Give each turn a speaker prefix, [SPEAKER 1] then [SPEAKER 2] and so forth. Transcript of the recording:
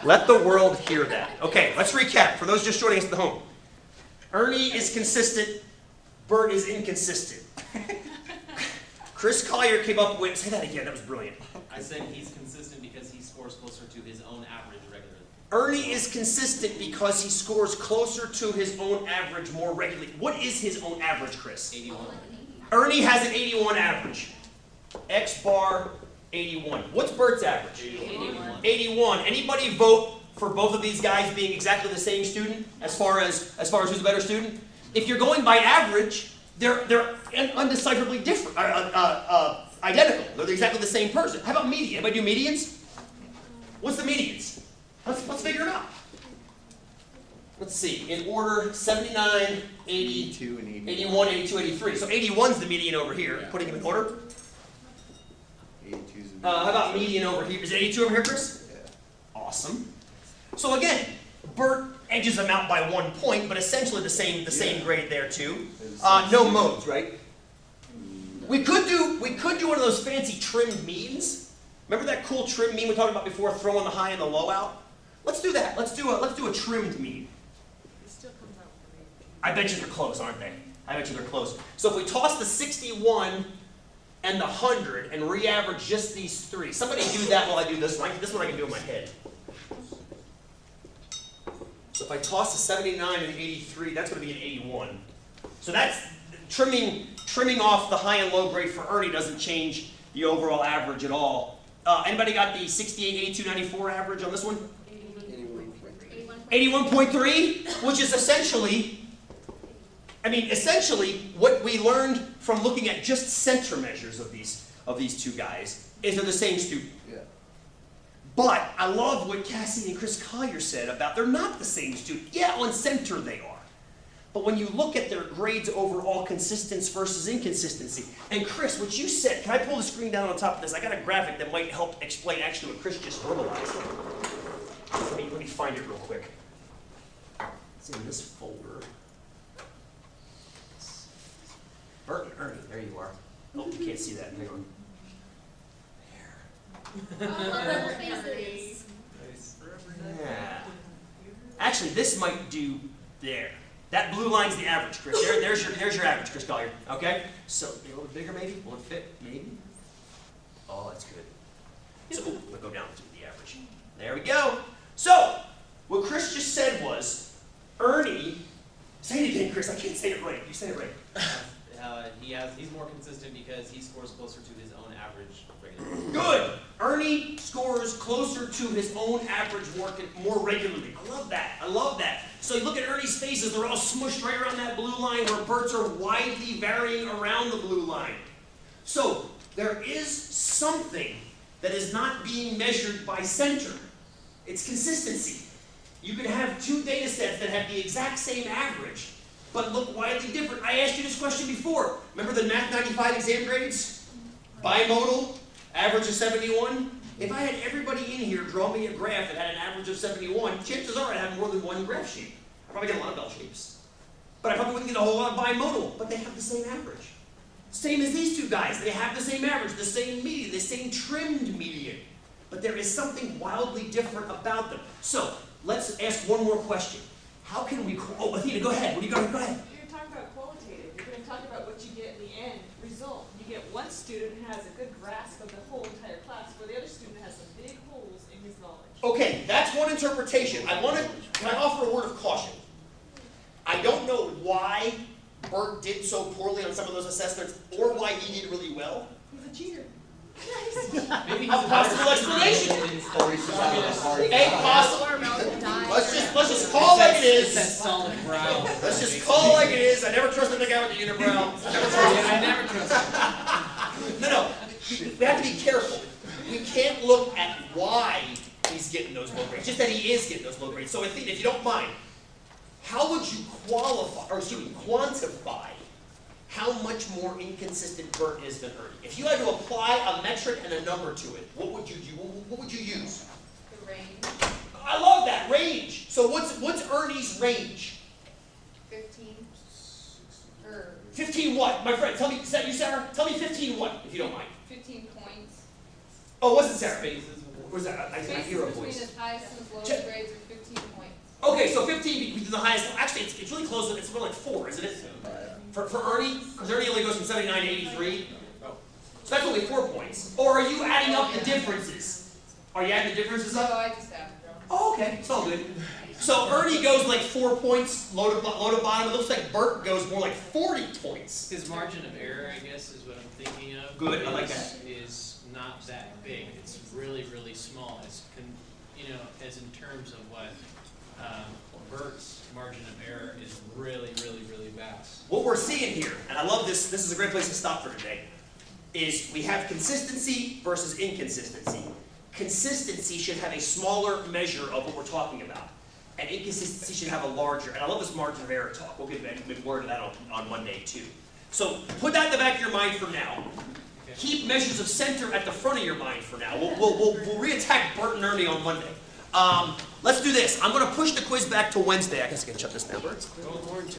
[SPEAKER 1] Let the world hear that. Okay, let's recap. For those just joining us at the home. Ernie is consistent. Bert is inconsistent. Chris Collier came up with, say that again, that was brilliant.
[SPEAKER 2] I said he's consistent because he scores closer to his own average regularly.
[SPEAKER 1] Ernie is consistent because he scores closer to his own average more regularly. What is his own average, Chris?
[SPEAKER 2] 81.
[SPEAKER 1] Ernie has an 81 average. X bar 81. What's Bert's average?
[SPEAKER 2] 81.
[SPEAKER 1] 81. Anybody vote for both of these guys being exactly the same student as far as who's a better student? If you're going by average, they're undecipherably different, identical. They're exactly the same person. How about median? Anybody do medians? What's the medians? Let's figure it out. Let's see. In order, 79, 80, 81, 82, 83. So 81's the median over here.
[SPEAKER 3] Yeah.
[SPEAKER 1] Putting them in order.
[SPEAKER 3] 82's
[SPEAKER 1] How about median over here? Is it 82 over here, Chris?
[SPEAKER 3] Yeah.
[SPEAKER 1] Awesome. So again, Bert edges them out by 1 point, but essentially the same grade there too. No modes, right? We could do one of those fancy trimmed means. Remember that cool trim mean we talked about before, throwing the high and the low out? Let's do that. Let's do a trimmed mean.
[SPEAKER 4] It still comes out with an 8.
[SPEAKER 1] I bet you they're close, aren't they? I bet you they're close. So if we toss the 61 and the 100 and re-average just these three. Somebody do that while I do this one. This one I can do in my head. So if I toss the 79 and the 83, that's going to be an 81. So that's trimming off the high and low grade for Ernie doesn't change the overall average at all. Anybody got the 68, 82, 94 average on this one? 81.3, which is essentially what we learned from looking at just center measures of these two guys is they're the same student.
[SPEAKER 3] Yeah.
[SPEAKER 1] But I love what Cassie and Chris Collier said about they're not the same student. Yeah, on center they are. But when you look at their grades overall, consistency versus inconsistency. And Chris, what you said, can I pull the screen down on top of this? I got a graphic that might help explain actually what Chris just verbalized. Let me find it real quick. It's in this folder. Bert and Ernie, there you are. Oh, you can't see that. Hang on.
[SPEAKER 2] Nice.
[SPEAKER 1] Yeah. Actually, this might do there. That blue line's the average, Chris. There's your average, Chris Collier. Okay? So, a little bit bigger maybe? Will it fit? Maybe? Oh, that's good. So, we'll go down to the average. There we go. So, what Chris just said was, Ernie, say it again, Chris. I can't say it right. You say it right.
[SPEAKER 2] He's more consistent because he scores closer to his own average regularly.
[SPEAKER 1] Good. Ernie scores closer to his own average more regularly. I love that. I love that. So you look at Ernie's faces, they're all smushed right around that blue line where Bert's are widely varying around the blue line. So there is something that is not being measured by center. It's consistency. You can have two data sets that have the exact same average, but look widely different. I asked you this question before. Remember the Math 95 exam grades? Bimodal, average of 71. If I had everybody in here draw me a graph that had an average of 71, chances are I'd have more than one graph shape. I'd probably get a lot of bell shapes. But I probably wouldn't get a whole lot of bimodal, but they have the same average. Same as these two guys. They have the same average, the same median, the same trimmed median. But there is something wildly different about them. So, let's ask one more question. How can we, oh, Athena, go ahead. What do you got? Go ahead.
[SPEAKER 4] You're talking about qualitative. You're going to talk about what you get in the end result. You get one student who has a good grasp of the whole entire class, where the other student has some big holes in his knowledge.
[SPEAKER 1] Okay, that's one interpretation. Can I offer a word of caution? I don't know why Bert did so poorly on some of those assessments, or why he did really well.
[SPEAKER 4] He's a cheater.
[SPEAKER 2] Maybe he's
[SPEAKER 1] A possible explanation. A possible. Let's just call it like it is.
[SPEAKER 2] Solid brow.
[SPEAKER 1] Let's just call it like it is. I never trusted the guy with the unibrow.
[SPEAKER 2] I never trust.
[SPEAKER 1] No. We have to be careful. We can't look at why he's getting those low grades. Just that he is getting those low grades. So if you don't mind, how would you quantify how much more inconsistent Bert is than Ernie? If you had to apply a metric and a number to it, what would you do? What would you use?
[SPEAKER 5] The range.
[SPEAKER 1] I love that range. So what's Ernie's range?
[SPEAKER 5] 15.
[SPEAKER 1] 15 what? My friend, tell me, is that you, Sarah? Tell me 15 what, if you don't mind.
[SPEAKER 5] 15 points.
[SPEAKER 1] Oh, what's it, Sarah?
[SPEAKER 2] Spaces
[SPEAKER 1] was that? I
[SPEAKER 5] Spaces
[SPEAKER 1] hear a
[SPEAKER 5] between
[SPEAKER 1] voice.
[SPEAKER 5] his highest and his lowest
[SPEAKER 1] Check.
[SPEAKER 5] grades are 15 points.
[SPEAKER 1] Okay, so 15 between the highest, actually, it's really close, it's more like 4, isn't it? For Ernie, because Ernie only goes from 79 to 83. So that's only 4 points. Or are you adding up the differences? Are you adding the differences
[SPEAKER 5] So
[SPEAKER 1] up?
[SPEAKER 5] I just have them.
[SPEAKER 1] Oh, okay, it's all good. So Ernie goes like 4 points, low to bottom. It looks like Bert goes more like 40 points.
[SPEAKER 2] His margin of error, I guess, is what I'm thinking of.
[SPEAKER 1] Good, I like that.
[SPEAKER 2] Is not that big. It's really, really small. It's, you know, as in terms of what Bert's margin of error is really, really, really vast.
[SPEAKER 1] What we're seeing here, and I love this, this is a great place to stop for today, is we have consistency versus inconsistency. Consistency should have a smaller measure of what we're talking about. And inconsistency should have a larger, and I love this margin of error talk. We'll get more into that on Monday too. So put that in the back of your mind for now.
[SPEAKER 2] Okay.
[SPEAKER 1] Keep measures of center at the front of your mind for now. We'll reattack Bert and Ernie on Monday. Let's do this. I'm going to push the quiz back to Wednesday. I guess I can shut this down, Bert.